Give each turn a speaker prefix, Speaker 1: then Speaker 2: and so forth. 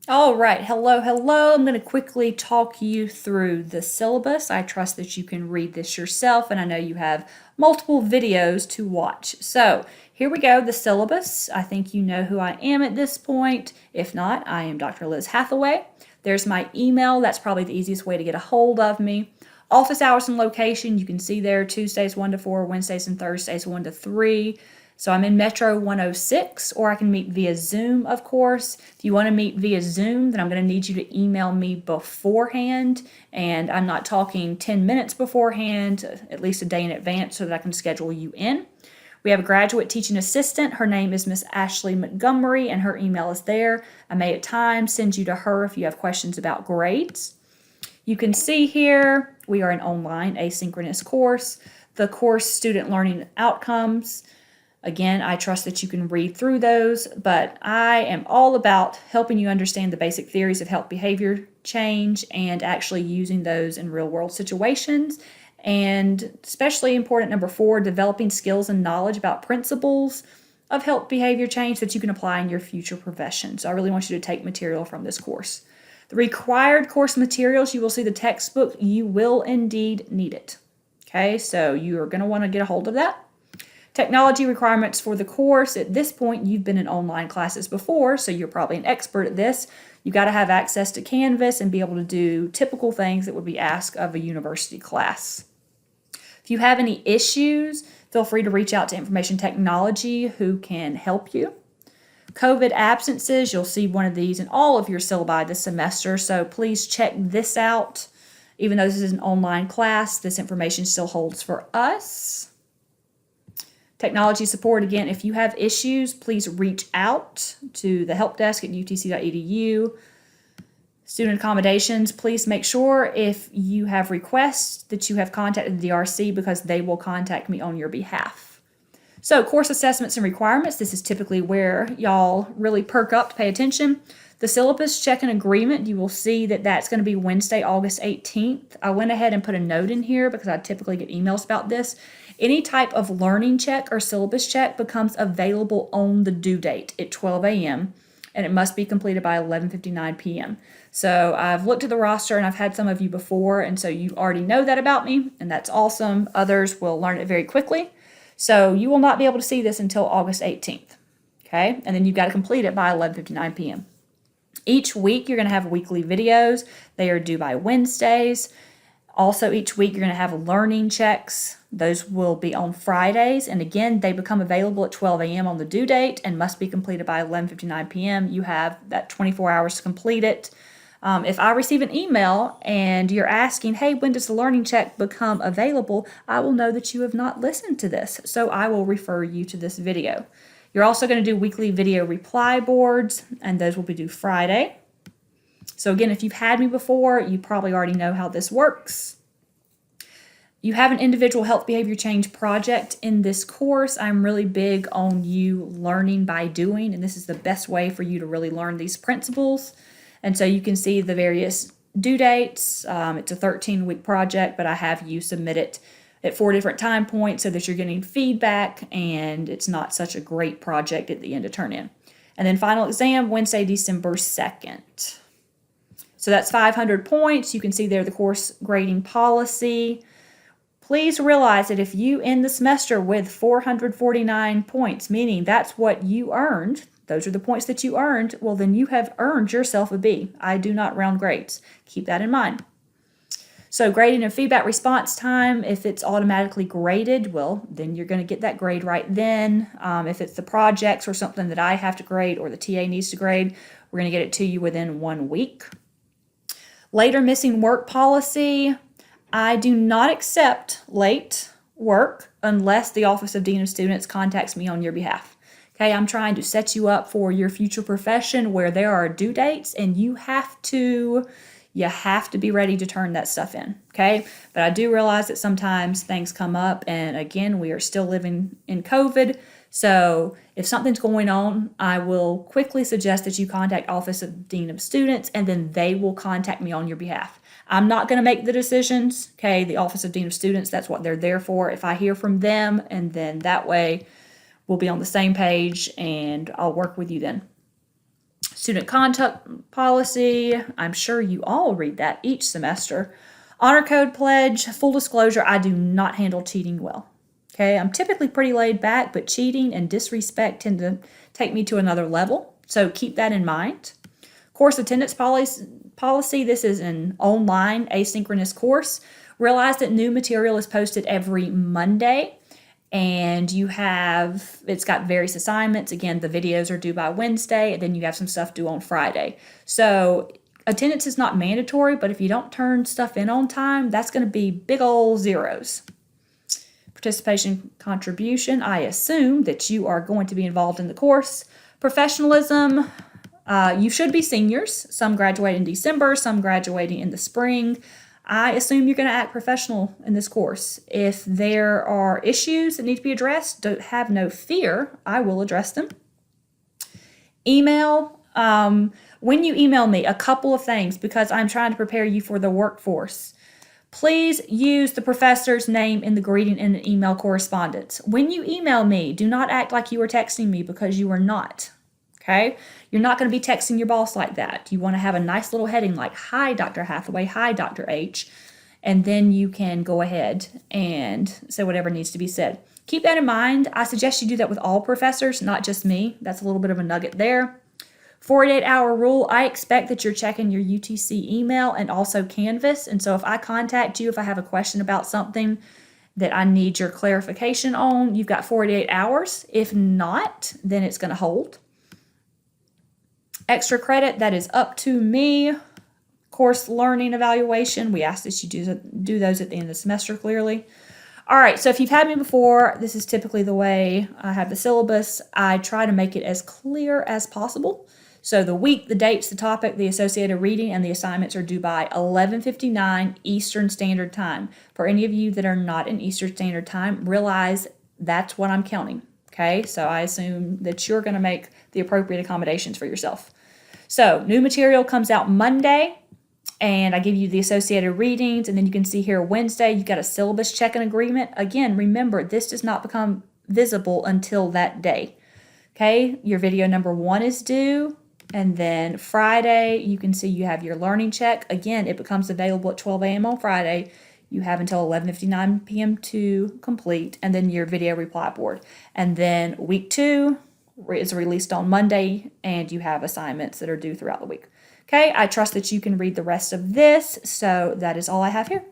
Speaker 1: All right, hello. I'm going to quickly talk you through the syllabus. I trust that you can read this yourself, and I know you have multiple videos to watch. So here we go, the syllabus. I think you know who I am at this point. If not, I am Dr. Liz Hathaway. There's my email. That's probably the easiest way to get a hold of me. Office hours and location, you can see there Tuesdays 1 to 4, Wednesdays and Thursdays 1 to 3. So I'm in Metro 106, or I can meet via Zoom, of course. If you want to meet via Zoom, then I'm going to need you to email me beforehand. And I'm not talking 10 minutes beforehand, at least a day in advance, so that I can schedule you in. We have a graduate teaching assistant. Her name is Miss Ashley Montgomery, and her email is there. I may at times send you to her if you have questions about grades. You can see here we are an online asynchronous course. The course student learning outcomes. Again, I trust that you can read through those, but I am all about helping you understand the basic theories of health behavior change and actually using those in real world situations. And especially important, number 4, developing skills and knowledge about principles of health behavior change that you can apply in your future profession. So I really want you to take material from this course. The required course materials, you will see the textbook. You will indeed need it. Okay, so you are going to want to get a hold of that. Technology requirements for the course. At this point, you've been in online classes before, so you're probably an expert at this. You've got to have access to Canvas and be able to do typical things that would be asked of a university class. If you have any issues, feel free to reach out to Information Technology, who can help you. COVID absences, you'll see one of these in all of your syllabi this semester, so please check this out. Even though this is an online class, this information still holds for us. Technology support, again, if you have issues, please reach out to the help desk at utc.edu. Student accommodations, please make sure if you have requests that you have contacted the DRC, because they will contact me on your behalf. So course assessments and requirements, this is typically where y'all really perk up to pay attention. The syllabus check and agreement, you will see that that's going to be Wednesday, August 18th. I went ahead and put a note in here because I typically get emails about this. Any type of learning check or syllabus check becomes available on the due date at 12 a.m. and it must be completed by 11:59 p.m. So I've looked at the roster and I've had some of you before, and so you already know that about me, and that's awesome. Others will learn it very quickly. So you will not be able to see this until August 18th. Okay, and then you've got to complete it by 11:59 p.m. Each week you're going to have weekly videos. They are due by Wednesdays. Also, each week you're going to have learning checks. Those will be on Fridays. And again, they become available at 12 a.m. on the due date and must be completed by 11:59 p.m. You have that 24 hours to complete it. If I receive an email and you're asking, hey, when does the learning check become available? I will know that you have not listened to this. So I will refer you to this video. You're also going to do weekly video reply boards, and those will be due Friday. So again, if you've had me before, you probably already know how this works. You have an individual health behavior change project in this course. I'm really big on you learning by doing, and this is the best way for you to really learn these principles. And so you can see the various due dates. It's a 13-week project, but I have you submit it at 4 different time points so that you're getting feedback and it's not such a great project at the end to turn in. And then final exam, Wednesday, December 2nd. So that's 500 points. You can see there the course grading policy. Please realize that if you end the semester with 449 points, meaning that's what you earned, those are the points that you earned, well, then you have earned yourself a B. I do not round grades. Keep that in mind. So grading and feedback response time, if it's automatically graded, well, then you're going to get that grade right then. If it's the projects or something that I have to grade or the TA needs to grade, we're going to get it to you within 1 week. Later missing work policy, I do not accept late work unless the Office of Dean of Students contacts me on your behalf. Okay, I'm trying to set you up for your future profession where there are due dates and you have to be ready to turn that stuff in, okay? But I do realize that sometimes things come up, and again, we are still living in COVID, so if something's going on, I will quickly suggest that you contact Office of Dean of Students, and then they will contact me on your behalf. I'm not going to make the decisions, okay? The Office of Dean of Students, that's what they're there for. If I hear from them, and then that way we'll be on the same page, and I'll work with you then. Student conduct policy, I'm sure you all read that each semester. Honor code pledge, full disclosure, I do not handle cheating well. Okay, I'm typically pretty laid back, but cheating and disrespect tend to take me to another level. So keep that in mind. Course attendance policy, this is an online asynchronous course. Realize that new material is posted every Monday, and it's got various assignments. Again, the videos are due by Wednesday, and then you have some stuff due on Friday. So attendance is not mandatory, but if you don't turn stuff in on time, that's going to be big old zeros. Participation contribution, I assume that you are going to be involved in the course. Professionalism, you should be seniors. Some graduate in December, some graduating in the spring. I assume you're going to act professional in this course. If there are issues that need to be addressed, don't have no fear. I will address them. Email. When you email me, a couple of things, because I'm trying to prepare you for the workforce. Please use the professor's name in the greeting in the email correspondence. When you email me, do not act like you are texting me, because you are not. Okay? You're not going to be texting your boss like that. You want to have a nice little heading like, "Hi, Dr. Hathaway. Hi, Dr. H." And then you can go ahead and say whatever needs to be said. Keep that in mind. I suggest you do that with all professors, not just me. That's a little bit of a nugget there. 48-hour rule. I expect that you're checking your UTC email and also Canvas. And so if I contact you, if I have a question about something that I need your clarification on, you've got 48 hours. If not, then it's going to hold. Extra credit, that is up to me. Course learning evaluation, we ask that you do those at the end of the semester clearly. All right, so if you've had me before, this is typically the way I have the syllabus. I try to make it as clear as possible. So the week, the dates, the topic, the associated reading, and the assignments are due by 11:59 Eastern Standard Time. For any of you that are not in Eastern Standard Time, realize that's what I'm counting. Okay, so I assume that you're going to make the appropriate accommodations for yourself. So new material comes out Monday, and I give you the associated readings, and then you can see here Wednesday, you've got a syllabus check-in agreement. Again, remember, this does not become visible until that day. Okay, your video number 1 is due, and then Friday, you can see you have your learning check. Again, it becomes available at 12 a.m. on Friday. You have until 11:59 p.m. to complete, and then your video reply board. And then week 2 is released on Monday, and you have assignments that are due throughout the week. Okay, I trust that you can read the rest of this, so that is all I have here.